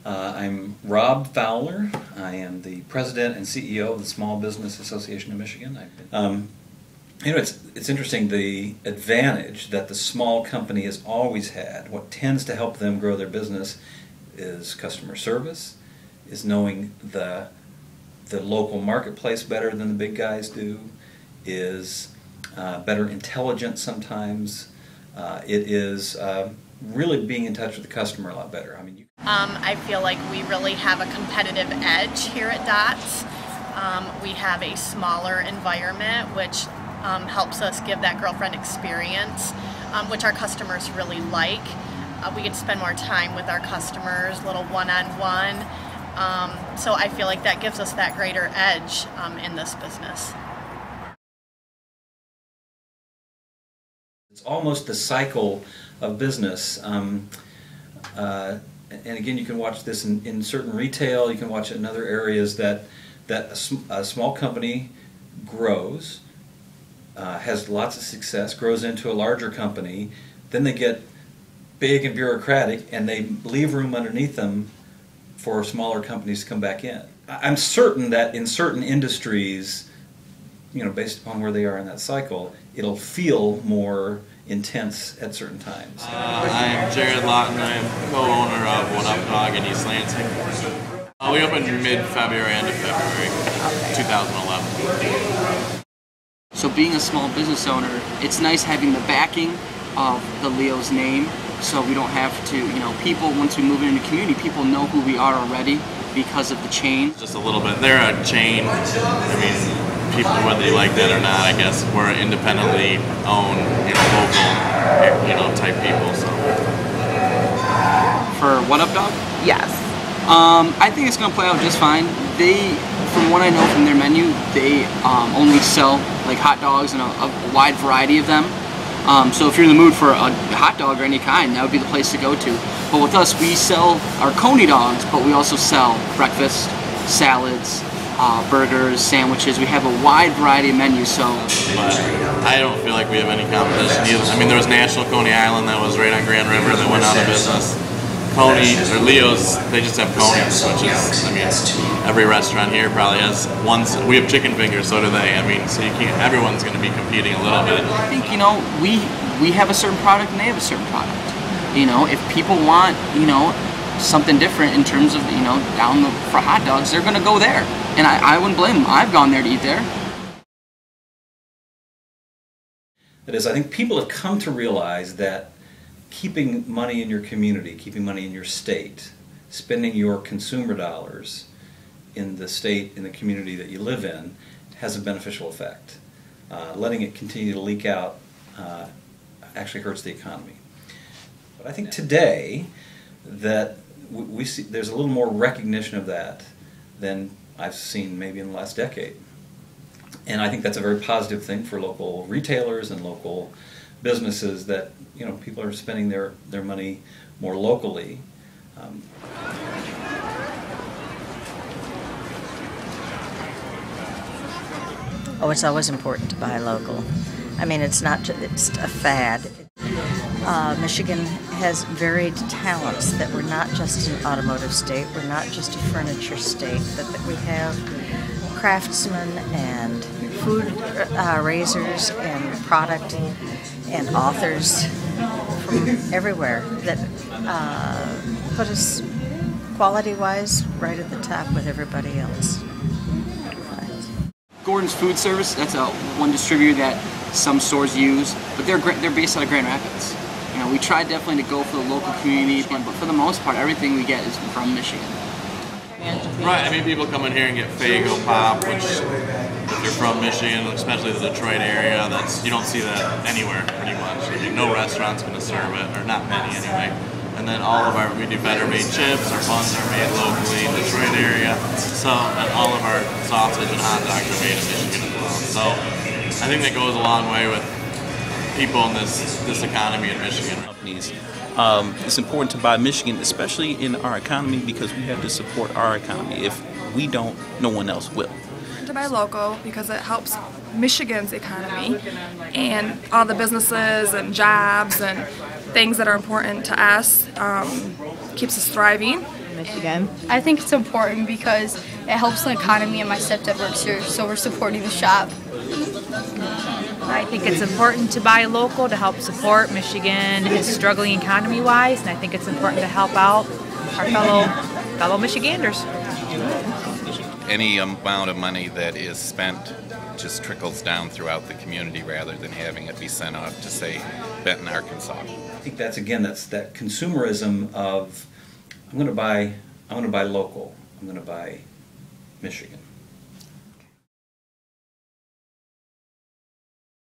I'm Rob Fowler. I am the president and CEO of the Small Business Association of Michigan. It's interesting, the advantage that the small company has always had, what tends to help them grow their business, is customer service, is knowing the local marketplace better than the big guys do, is better intelligence sometimes. It is really being in touch with the customer a lot better. I feel like we really have a competitive edge here at Dots. We have a smaller environment, which helps us give that girlfriend experience, which our customers really like. We get to spend more time with our customers, little one-on-one. So I feel like that gives us that greater edge in this business. It's almost the cycle of business. And again, you can watch this in certain retail, you can watch it in other areas, that a small company grows, has lots of success, grows into a larger company, then they get big and bureaucratic, and they leave room underneath them for smaller companies to come back in. I'm certain that in certain industries, based upon where they are in that cycle, it'll feel more intense at certain times. I am Jared Lawton. I am co-owner of One Up Dog in East Lansing. We opened mid-February, end of February 2011. So being a small business owner, it's nice having the backing of the Leo's name, so we don't have to, people, once we move into the community, people know who we are already because of the chain. Just a little bit. They're a chain. People, whether you like that or not, I guess we're independently owned, local, type people. So. For One Up Dog? Yes. I think it's going to play out just fine. From what I know from their menu, they only sell like hot dogs and a wide variety of them. So if you're in the mood for a hot dog or any kind, that would be the place to go to. But with us, we sell our Coney dogs, but we also sell breakfast, salads, burgers, sandwiches. We have a wide variety of menus, so. But I don't feel like we have any competition either. There was National Coney Island that was right on Grand River that went out of business. Coney, or Leo's, they just have Coney's, which is, every restaurant here probably has one. We have chicken fingers, so do they. So you can't, everyone's going to be competing a little bit. I think, we have a certain product and they have a certain product. If people want, something different in terms of, for hot dogs, they're going to go there. And I wouldn't blame them. I've gone there to eat there. That is, I think people have come to realize that keeping money in your community, keeping money in your state, spending your consumer dollars in the state, in the community that you live in, has a beneficial effect. Letting it continue to leak out actually hurts the economy. But I think today that we see there's a little more recognition of that than I've seen maybe in the last decade. And I think that's a very positive thing for local retailers and local businesses, that people are spending their money more locally. Oh, it's always important to buy local. It's not it's a fad. Michigan has varied talents, that we're not just an automotive state, we're not just a furniture state, but that we have craftsmen and food raisers and product and authors from everywhere that put us quality-wise right at the top with everybody else. Gordon's Food Service, that's one distributor that some stores use, but they're based out of Grand Rapids. We try definitely to go for the local community, but for the most part, everything we get is from Michigan. Right, people come in here and get Faygo Pop, which, if you're from Michigan, especially the Detroit area, you don't see that anywhere pretty much. No restaurant's going to serve it, or not many anyway. And then we do Better Made chips. Our buns are made locally in the Detroit area. So, and all of our sausage and hot dogs are made in Michigan as well. So, I think that goes a long way with people in this economy in Michigan. It's important to buy Michigan, especially in our economy, because we have to support our economy. If we don't, no one else will. To buy local because it helps Michigan's economy and all the businesses and jobs and things that are important to us. Keeps us thriving. Michigan. I think it's important because it helps the economy, and my stepdad works here, so we're supporting the shop. I think it's important to buy local to help support Michigan is struggling economy-wise, and I think it's important to help out our fellow Michiganders. Any amount of money that is spent just trickles down throughout the community rather than having it be sent off to, say, Benton, Arkansas. I think that's that consumerism of I'm going to buy local. I'm going to buy Michigan.